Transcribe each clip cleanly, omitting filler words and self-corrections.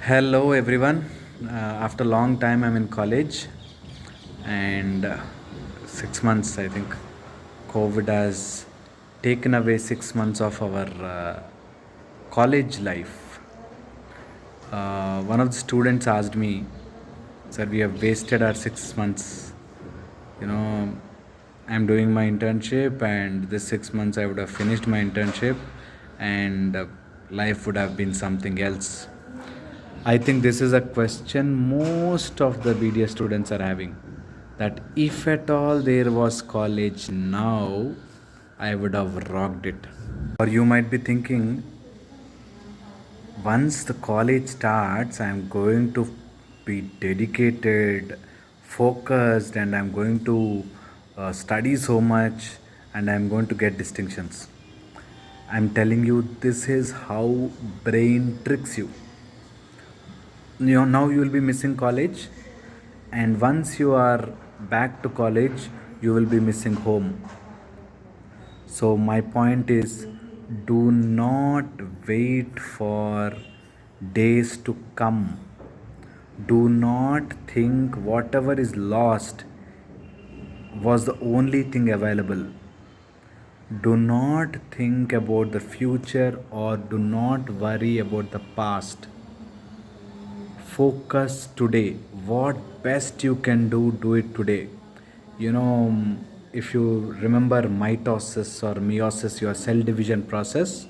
Hello everyone. After a long time, I'm in college, and 6 months, I think, COVID has taken away 6 months of our college life. One of the students asked me, "Sir, we have wasted our 6 months. You know, I'm doing my internship, and this 6 months I would have finished my internship, and life would have been something else." I think this is a question most of the BDS students are having, that if at all there was college now, I would have rocked it. Or you might be thinking, once the college starts, I'm going to be dedicated, focused, and I'm going to study so much, and I'm going to get distinctions. I'm telling you, this is how brain tricks you. Now you will be missing college, and once you are back to college, you will be missing home. So my point is, do not wait for days to come. Do not think whatever is lost was the only thing available. Do not think about the future, or do not worry about the past. Focus today. What best you can do it today. If you remember mitosis or meiosis, your cell division process,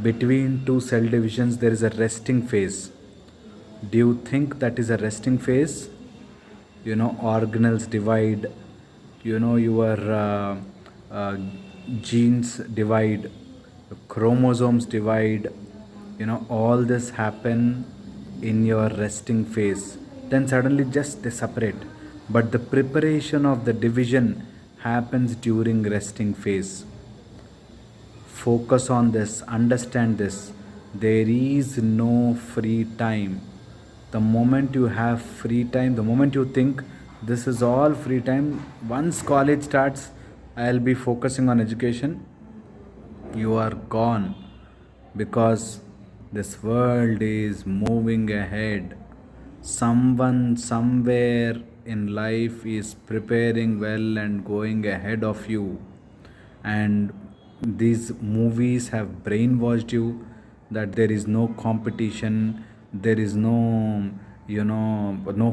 between two cell divisions there is a resting phase. Do you think that is a resting phase? Organelles divide, your uh, genes divide, chromosomes divide, all this happen in your resting phase, then suddenly just they separate. But the preparation of the division happens during resting phase. Focus on this, understand this. There is no free time. The moment you have free time, the moment you think this is all free time, once college starts, I'll be focusing on education, you are gone, because this world is moving ahead. Someone somewhere in life is preparing well and going ahead of you, and these movies have brainwashed you that there is no competition, there is no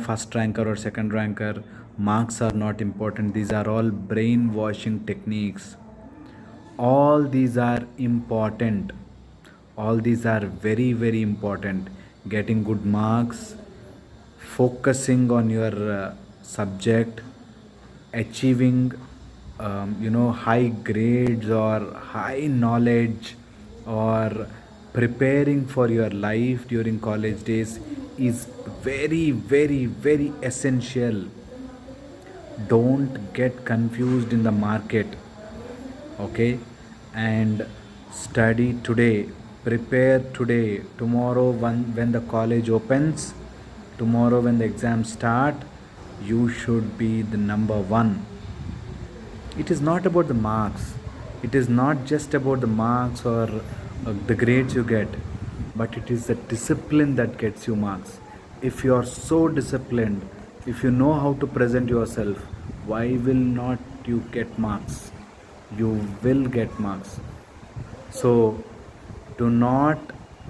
first ranker or second ranker, marks are not important. These are all brainwashing techniques. All these are important. All these are very very important. Getting good marks, focusing on your subject, achieving high grades or high knowledge, or preparing for your life during college days is very very very essential. Don't get confused in the market. Okay, and study today, prepare today. Tomorrow, when the college opens, tomorrow when the exams start, you should be the number one. It is not about the marks. It is not just about the marks or the grades you get, but it is the discipline that gets you marks. If you are so disciplined, if you know how to present yourself, why will not you get marks? You will get marks. So do not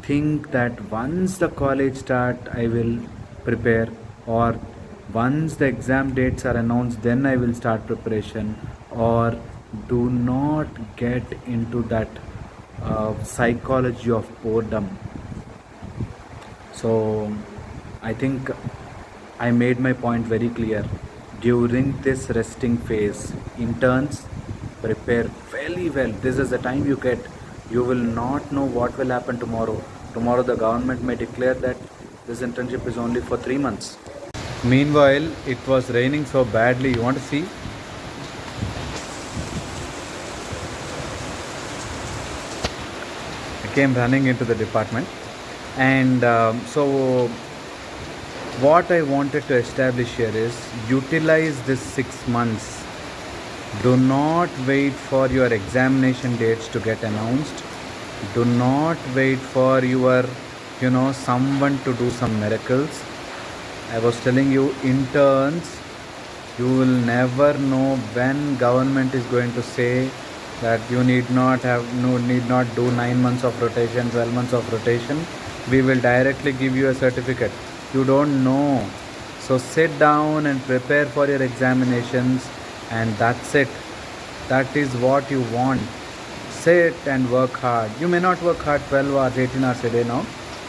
think that once the college start I will prepare, or once the exam dates are announced then I will start preparation, or do not get into that psychology of boredom. So I think I made my point very clear. During this resting phase, interns, prepare very well. This is the time you get. You will not know what will happen tomorrow. Tomorrow the government may declare that this internship is only for 3 months. Meanwhile, it was raining so badly. You want to see? I came running into the department, and so what I wanted to establish here is, utilize this 6 months. Do not wait for your examination dates to get announced. Do not wait for your someone to do some miracles. I was telling you, interns, you will never know when government is going to say that you need not do 9 months of rotation, 12 months of rotation. We will directly give you a certificate. You don't know. So sit down and prepare for your examinations, and that's it. That is what you want. Sit and work hard. You may not work hard 12 hours, 18 hours a day now.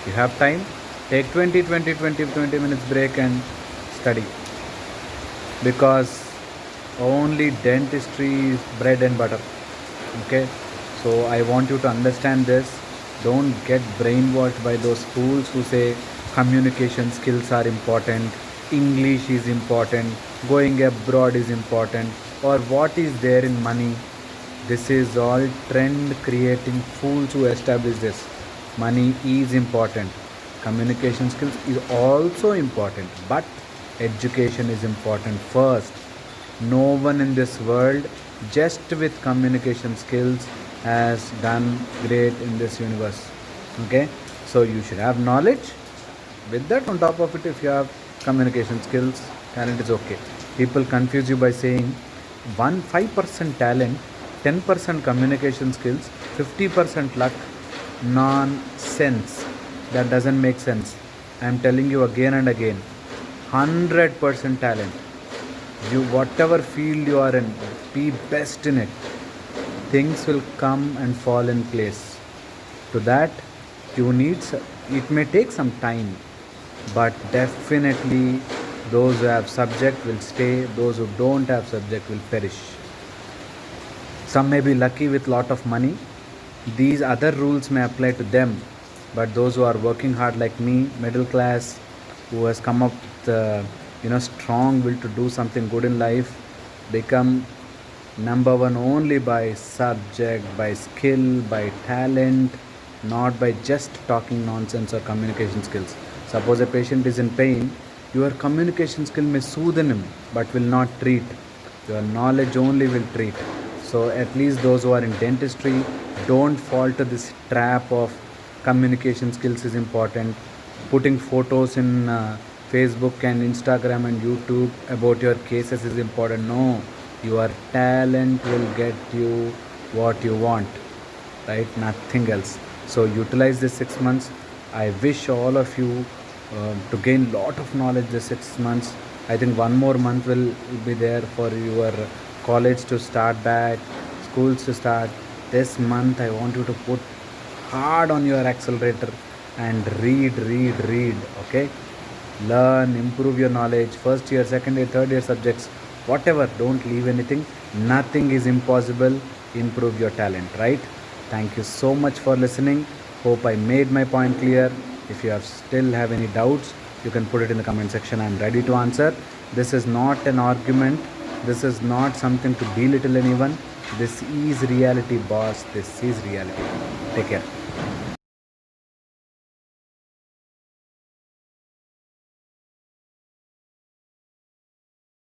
You have time. Take 20 minutes break and study. Because only dentistry is bread and butter. Okay? So I want you to understand this. Don't get brainwashed by those fools who say communication skills are important, English is important, going abroad is important, or what is there in money. This is all trend creating fools who establish this. Money is important. Communication skills is also important, but education is important first. No one in this world, just with communication skills, has done great in this universe. Okay? So you should have knowledge. With that, on top of it, if you have communication skills, talent is okay. People confuse you by saying 5% talent, 10% communication skills, 50% luck. Nonsense. That doesn't make sense. I am telling you again and again. 100% talent. You, whatever field you are in, be best in it. Things will come and fall in place. To that, you need. It may take some time, but definitely, those who have subject will stay. Those who don't have subject will perish. Some may be lucky with lot of money. These other rules may apply to them, but those who are working hard like me, middle class, who has come up with strong will to do something good in life, become number one only by subject, by skill, by talent, not by just talking nonsense or communication skills. Suppose a patient is in pain, your communication skill may soothe him but will not treat. Your knowledge only will treat. So at least those who are in dentistry, don't fall to this trap of communication skills is important. Putting photos in Facebook and Instagram and YouTube about your cases is important. No, your talent will get you what you want, right? Nothing else. So utilize this 6 months. I wish all of you to gain lot of knowledge this 6 months. I think one more month will be there for your college to start back, schools to start. This month I want you to put hard on your accelerator and read. Okay? Learn, improve your knowledge. First year, second year, third year subjects, whatever. Don't leave anything. Nothing is impossible. Improve your talent, right? Thank you so much for listening. Hope I made my point clear. If you still have any doubts, you can put it in the comment section. I'm ready to answer. This is not an argument. This is not something to belittle anyone. This is reality, boss. This is reality. Take care.